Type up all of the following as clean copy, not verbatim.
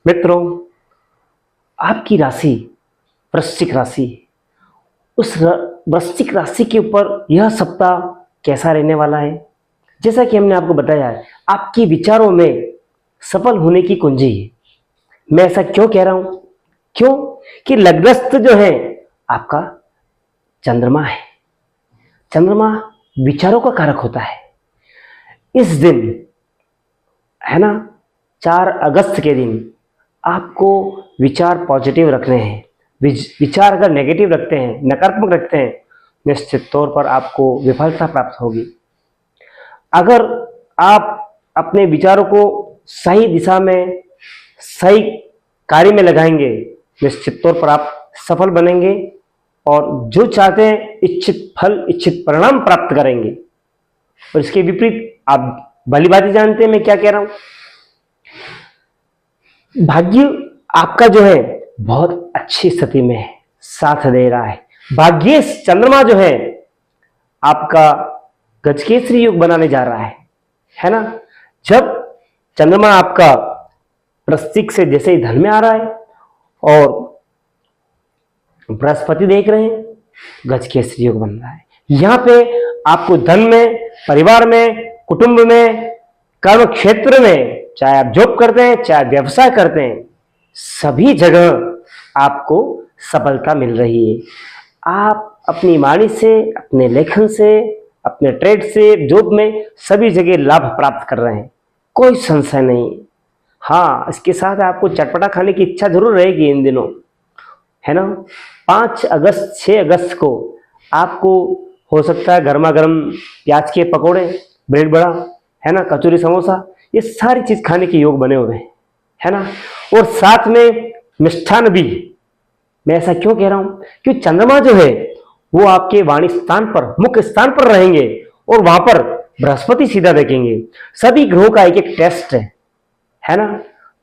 मित्रों, आपकी राशि वृश्चिक राशि, वृश्चिक राशि के ऊपर यह सप्ताह कैसा रहने वाला है। जैसा कि हमने आपको बताया है, आपकी विचारों में सफल होने की कुंजी है। मैं ऐसा क्यों कह रहा हूं? क्यों कि लग्नस्थ जो है आपका चंद्रमा है। चंद्रमा विचारों का कारक होता है। इस दिन है ना, 4 अगस्त के दिन आपको विचार पॉजिटिव रखने हैं। विचार अगर नेगेटिव रखते हैं, नकारात्मक रखते हैं, निश्चित तौर पर आपको विफलता प्राप्त होगी। अगर आप अपने विचारों को सही दिशा में, सही कार्य में लगाएंगे, निश्चित तौर पर आप सफल बनेंगे और जो चाहते हैं इच्छित फल, इच्छित परिणाम प्राप्त करेंगे। और इसके विपरीत आप भली भांति जानते हैं मैं क्या कह रहा हूं। भाग्य आपका जो है बहुत अच्छी स्थिति में है, साथ दे रहा है। भाग्येश चंद्रमा जो है आपका गजकेसरी योग बनाने जा रहा है ना। जब चंद्रमा आपका वृश्चिक से जैसे ही धन में आ रहा है और बृहस्पति देख रहे हैं, गजकेसरी योग बन रहा है। यहां पे आपको धन में, परिवार में, कुटुंब में, कर्म क्षेत्र में, चाहे आप जॉब करते हैं, चाहे व्यवसाय करते हैं, सभी जगह आपको सफलता मिल रही है। आप अपनी वाणी से, अपने लेखन से, अपने ट्रेड से, जॉब में, सभी जगह लाभ प्राप्त कर रहे हैं, कोई संशय नहीं। हाँ, इसके साथ आपको चटपटा खाने की इच्छा जरूर रहेगी इन दिनों, है ना। 5 अगस्त 6 अगस्त को आपको हो सकता है गर्मा गर्म प्याज के पकोड़े, ब्रेड बड़ा, है ना, कचौरी, समोसा, ये सारी चीज खाने के योग बने हुए हैं, है ना। और साथ में मिष्ठान भी। मैं ऐसा क्यों कह रहा हूं? क्योंकि चंद्रमा जो है वो आपके वाणी स्थान पर, मुख्य स्थान पर रहेंगे और वहां पर बृहस्पति सीधा देखेंगे। सभी ग्रहों का एक एक टेस्ट है ना।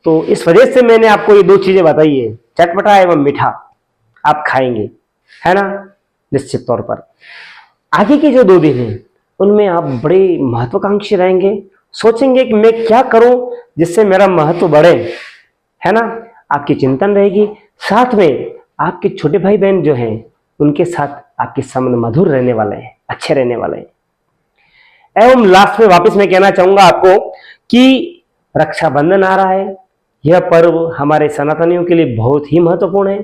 तो इस वजह से मैंने आपको ये 2 चीजें बताई है, चटपटा एवं मीठा आप खाएंगे, है ना, निश्चित तौर पर। आगे के जो 2 दिन हैं उनमें आप बड़े महत्वाकांक्षी रहेंगे, सोचेंगे कि मैं क्या करूं जिससे मेरा महत्व बढ़े, है ना। आपकी चिंतन रहेगी। साथ में आपके छोटे भाई बहन जो हैं उनके साथ आपके संबंध मधुर रहने वाले हैं, अच्छे रहने वाले हैं। एवं लास्ट में वापस मैं कहना चाहूंगा आपको कि रक्षाबंधन आ रहा है। यह पर्व हमारे सनातनियों के लिए बहुत ही महत्वपूर्ण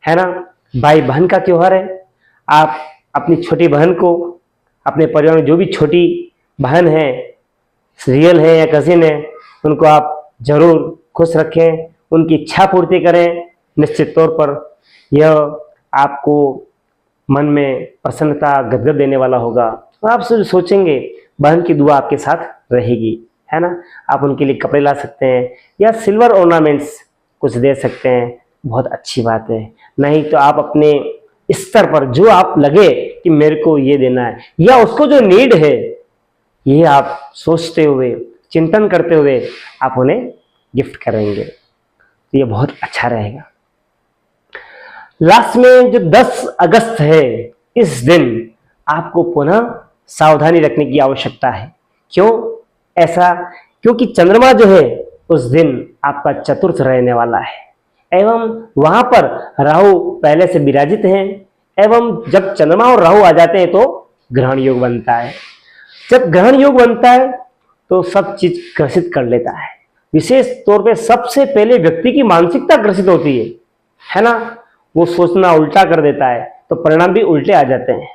है ना। भाई बहन का त्योहार है। आप अपनी छोटी बहन को, अपने परिवार में जो भी छोटी बहन है, रियल है या कजिन है, उनको आप जरूर खुश रखें, उनकी इच्छा पूर्ति करें। निश्चित तौर पर यह आपको मन में प्रसन्नता, गदगद देने वाला होगा। तो आप सोचेंगे बहन की दुआ आपके साथ रहेगी, है ना। आप उनके लिए कपड़े ला सकते हैं या सिल्वर ऑर्नामेंट्स कुछ दे सकते हैं, बहुत अच्छी बात है। नहीं तो आप अपने स्तर पर जो आप लगे कि मेरे को ये देना है या उसको जो नीड है, ये आप सोचते हुए, चिंतन करते हुए आप उन्हें गिफ्ट करेंगे, तो ये बहुत अच्छा रहेगा। लास्ट में जो 10 अगस्त है, इस दिन आपको पुनः सावधानी रखने की आवश्यकता है। क्यों ऐसा? क्योंकि चंद्रमा जो है उस दिन आपका चतुर्थ रहने वाला है एवं वहां पर राहु पहले से विराजित हैं। एवं जब चंद्रमा और राहु आ जाते हैं तो ग्रहण योग बनता है। जब ग्रहण योग बनता है तो सब चीज ग्रसित कर लेता है। विशेष तौर पे सबसे पहले व्यक्ति की मानसिकता ग्रसित होती है ना। वो सोचना उल्टा कर देता है तो परिणाम भी उल्टे आ जाते हैं।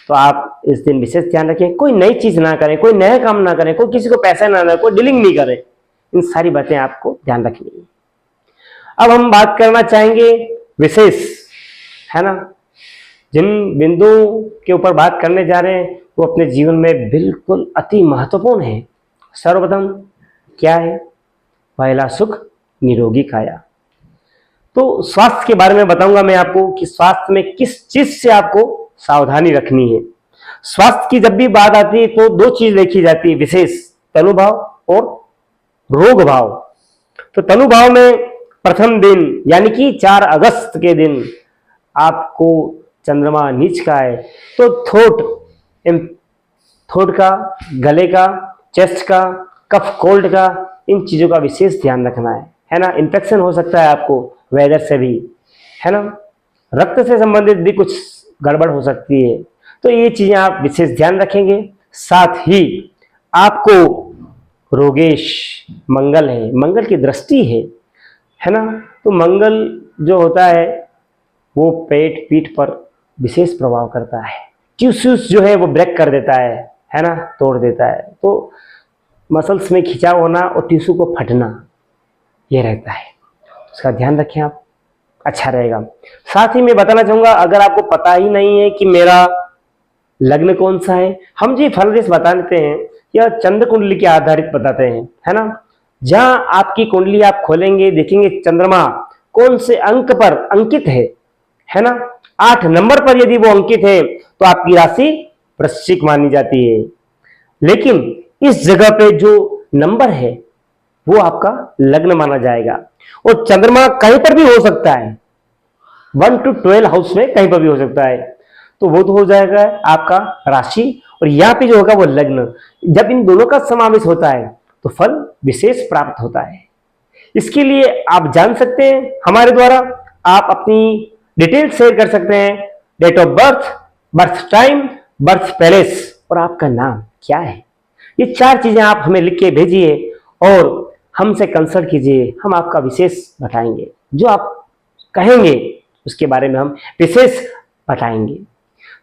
तो आप इस दिन विशेष ध्यान रखें, कोई नई चीज ना करें, कोई नया काम ना करें, कोई किसी को पैसा ना दें, कोई डीलिंग नहीं करें। इन सारी बातें आपको ध्यान रखनी है। अब हम बात करना चाहेंगे विशेष, है ना, जिन बिंदुओं के ऊपर बात करने जा रहे हैं वो अपने जीवन में बिल्कुल अति महत्वपूर्ण है। सर्वप्रथम क्या है? पहला सुख निरोगी काया। तो स्वास्थ्य के बारे में बताऊंगा मैं आपको कि स्वास्थ्य में किस चीज से आपको सावधानी रखनी है। स्वास्थ्य की जब भी बात आती है तो 2 चीज देखी जाती है विशेष, तनुभाव और रोग भाव। तो तनुभाव में प्रथम दिन यानी कि 4 अगस्त के दिन आपको चंद्रमा नीच का है, तो थोट का, गले का, चेस्ट का, कफ कोल्ड का, इन चीजों का विशेष ध्यान रखना है ना, इन्फेक्शन हो सकता है आपको वेदर से भी, है ना, रक्त से संबंधित भी कुछ गड़बड़ हो सकती है। तो ये चीजें आप विशेष ध्यान रखेंगे। साथ ही आपको रोगेश मंगल है, मंगल की दृष्टि है ना, तो मंगल जो होता है वो पेट पीठ पर विशेष प्रभाव करता है। टिश्यूज जो है वो ब्रेक कर देता है ना, तोड़ देता है। तो मसल्स में खिंचाव होना और टिश्यू को फटना ये रहता है, उसका ध्यान रखें आप, अच्छा रहेगा। साथ ही मैं बताना चाहूंगा, अगर आपको पता ही नहीं है कि मेरा लग्न कौन सा है, हम जी फल रेस बता देते हैं या चंद्र कुंडली के आधारित बताते हैं, है ना। जहां आपकी कुंडली आप खोलेंगे, देखेंगे चंद्रमा कौन से अंक पर अंकित है ना, 8 नंबर पर यदि वो अंकित है तो आपकी राशि वृश्चिक मानी जाती है। लेकिन इस जगह पे जो नंबर है वो आपका लग्न माना जाएगा। और चंद्रमा कहीं पर भी हो सकता है, 1 to 12 हाउस में कहीं पर भी हो सकता है, तो वो तो हो जाएगा आपका राशि, और यहाँ पे जो होगा वो लग्न। जब इन दोनों का समावेश होता है तो फल विशेष प्राप्त होता है। इसके लिए आप जान सकते हैं हमारे द्वारा, आप अपनी डिटेल शेयर कर सकते हैं, date of birth, birth time, birth palace और आपका नाम क्या है। ये 4 चीजें आप हमें लिख के भेजिए और हमसे कंसल्ट कीजिए, हम आपका विशेष बताएंगे। जो आप कहेंगे उसके बारे में हम विशेष बताएंगे।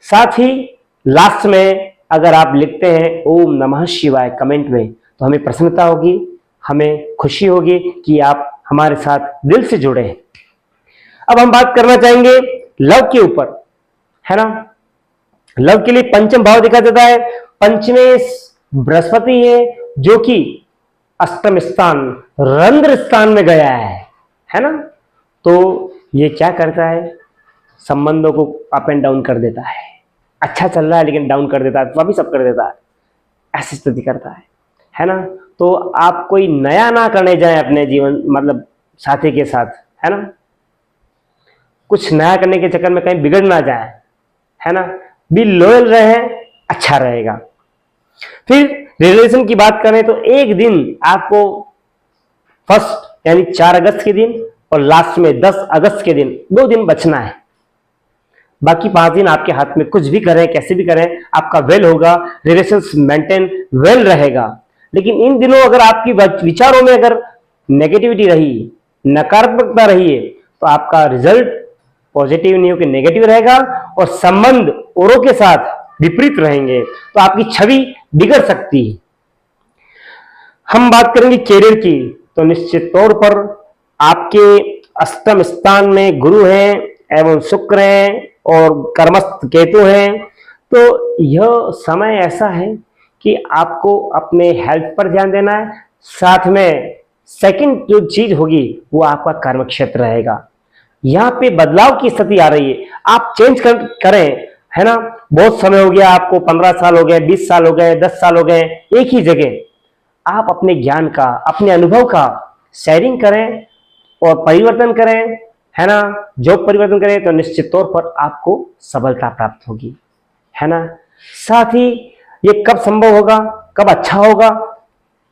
साथ ही लास्ट में अगर आप लिखते हैं ओम नमः शिवाय कमेंट में, तो हमें प्रसन्नता होगी, हमें खुशी होगी कि आप हमारे साथ दिल से जुड़े हैं। अब हम बात करना चाहेंगे लव के ऊपर, है ना। लव के लिए पंचम भाव देखा जाता है, पंचमें बृहस्पति है जो कि अष्टम स्थान रंध्र स्थान में गया है ना। तो ये क्या करता है, संबंधों को अप एंड डाउन कर देता है। अच्छा चल रहा है लेकिन डाउन कर देता है, वापिस अप कर देता है, ऐसी स्थिति करता है ना। तो आप कोई नया ना करने जाएं अपने जीवन, मतलब साथी के साथ, है ना, कुछ नया करने के चक्कर में कहीं बिगड़ ना जाए, है ना। बी लॉयल रहे, अच्छा रहेगा। फिर रिलेशन की बात करें तो एक दिन आपको फर्स्ट यानी 4 अगस्त के दिन और लास्ट में 10 अगस्त के दिन 2 दिन बचना है। बाकी 5 दिन आपके हाथ में, कुछ भी करें कैसे भी करें आपका वेल होगा, रिलेशंस मेंटेन वेल रहेगा। लेकिन इन दिनों अगर आपकी विचारों में अगर नेगेटिविटी रही, नकारात्मकता रही है, तो आपका रिजल्ट पॉजिटिव नहीं होकर नेगेटिव रहेगा और संबंध औरों के साथ विपरीत रहेंगे, तो आपकी छवि बिगड़ सकती है। हम बात करेंगे कैरियर की, तो निश्चित तौर पर आपके अष्टम स्थान में गुरु हैं एवं शुक्र हैं और कर्मस्थ केतु हैं। तो यह समय ऐसा है कि आपको अपने हेल्थ पर ध्यान देना है। साथ में सेकंड जो चीज होगी वो आपका कर्म क्षेत्र रहेगा। यहाँ पे बदलाव की स्थिति आ रही है, आप चेंज करें, है ना। बहुत समय हो गया आपको, 15 साल हो गए, 20 साल हो गए, 10 साल हो गए एक ही जगह। आप अपने ज्ञान का, अपने अनुभव का शेयरिंग करें और परिवर्तन करें, है ना। जॉब परिवर्तन करें तो निश्चित तौर पर आपको सफलता प्राप्त होगी, है ना। साथ ही ये कब संभव होगा, कब अच्छा होगा,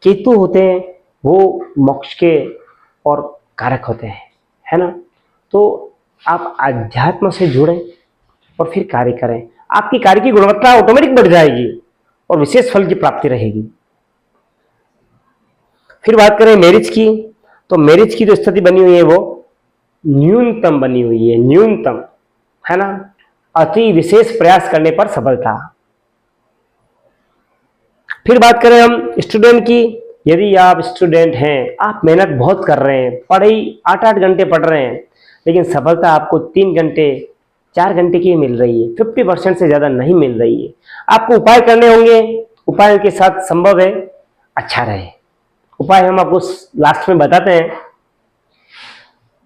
केतु होते हैं वो मोक्ष के और कारक होते हैं, है ना। तो आप अध्यात्म से जुड़ें और फिर कार्य करें, आपकी कार्य की गुणवत्ता ऑटोमेटिक बढ़ जाएगी और विशेष फल की प्राप्ति रहेगी। फिर बात करें मैरिज की, तो मैरिज की जो स्थिति बनी हुई है वो न्यूनतम बनी हुई है, न्यूनतम, है ना। अति विशेष प्रयास करने पर सफलता। फिर बात करें हम स्टूडेंट की, यदि आप स्टूडेंट हैं, आप मेहनत बहुत कर रहे हैं, पढ़ाई 8-8 घंटे पढ़ रहे हैं, लेकिन सफलता आपको 3 घंटे 4 घंटे की मिल रही है, 50% से ज्यादा नहीं मिल रही है। आपको उपाय करने होंगे, उपाय के साथ संभव है अच्छा रहे। उपाय हम आपको लास्ट में बताते हैं।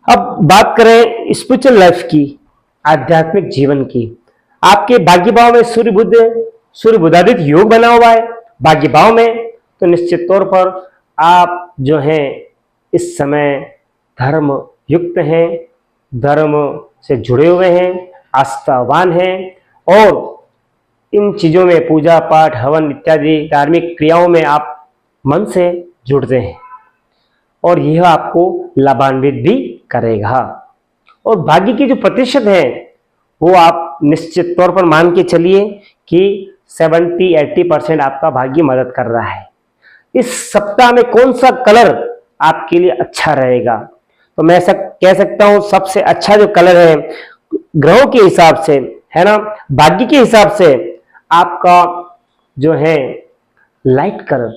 अब बात करें स्पिरिचुअल लाइफ की, आध्यात्मिक जीवन की, आपके भाग्य भाव में सूर्य बुधादित्य योग बना हुआ है भाग्य भाव में, तो निश्चित तौर पर आप जो हैं इस समय धर्म युक्त हैं, धर्म से जुड़े हुए हैं, आस्थावान हैं और इन चीजों में पूजा पाठ हवन इत्यादि धार्मिक क्रियाओं में आप मन से जुड़ते हैं। और यह आपको लाभान्वित भी करेगा। और भाग्य की जो प्रतिशत है वो आप निश्चित तौर पर मान के चलिए कि 70-80% आपका भाग्य मदद कर रहा है। इस सप्ताह में कौन सा कलर आपके लिए अच्छा रहेगा? तो मैं कह सकता हूं सबसे अच्छा जो कलर है ग्रहों के हिसाब से, है ना, भाग्य के हिसाब से आपका जो है लाइट कलर,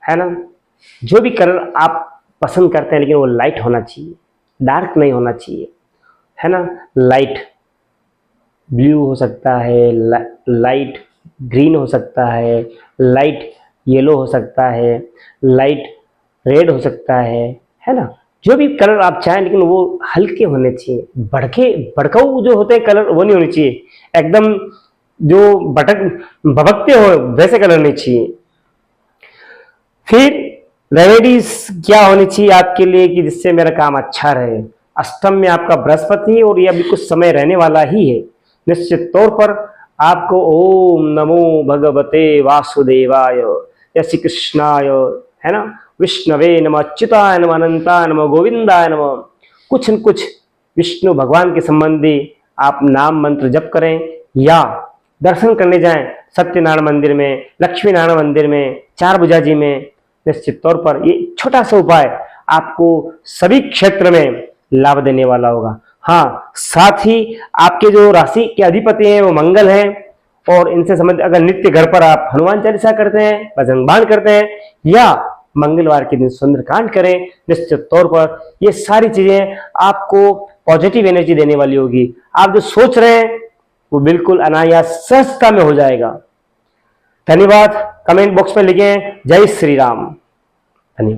है ना, जो भी कलर आप पसंद करते हैं लेकिन वो लाइट होना चाहिए, डार्क नहीं होना चाहिए, है ना। लाइट ब्लू हो सकता है, लाइट ग्रीन हो सकता है, लाइट येलो हो सकता है, लाइट रेड हो सकता है ना। जो भी कलर आप चाहें लेकिन वो हल्के होने चाहिए, भड़काऊ जो होते हैं कलर वो नहीं होने चाहिए, एकदम जो भभकते हो वैसे कलर नहीं चाहिए। फिर रेमेडीज क्या होनी चाहिए आपके लिए कि जिससे मेरा काम अच्छा रहे? अष्टम में आपका बृहस्पति है और यह अभी कुछ समय रहने वाला ही है। निश्चित तौर पर आपको ओम नमो भगवते वासुदेवाय, या श्री कृष्णाय, है ना, विष्णवे नमः, अच्युताय नमः, अनंताय नमः, गोविंदाय नमः, कुछ न कुछ विष्णु भगवान के संबंधी आप नाम मंत्र जप करें या दर्शन करने जाएं सत्यनारायण मंदिर में, लक्ष्मी नारायण मंदिर में, चार भुजा जी में। निश्चित तौर पर ये छोटा सा उपाय आपको सभी क्षेत्र में लाभ देने वाला होगा। हाँ, साथ ही आपके जो राशि के अधिपति हैं वो मंगल हैं और इनसे संबंधित अगर नित्य घर पर आप हनुमान चालीसा करते हैं, बजरंग बाण करते हैं या मंगलवार के दिन सुंदरकांड करें, निश्चित तौर पर ये सारी चीजें आपको पॉजिटिव एनर्जी देने वाली होगी। आप जो सोच रहे हैं वो बिल्कुल अनायास सहजता में हो जाएगा। धन्यवाद। कमेंट बॉक्स में लिखें जय श्री राम। धन्यवाद।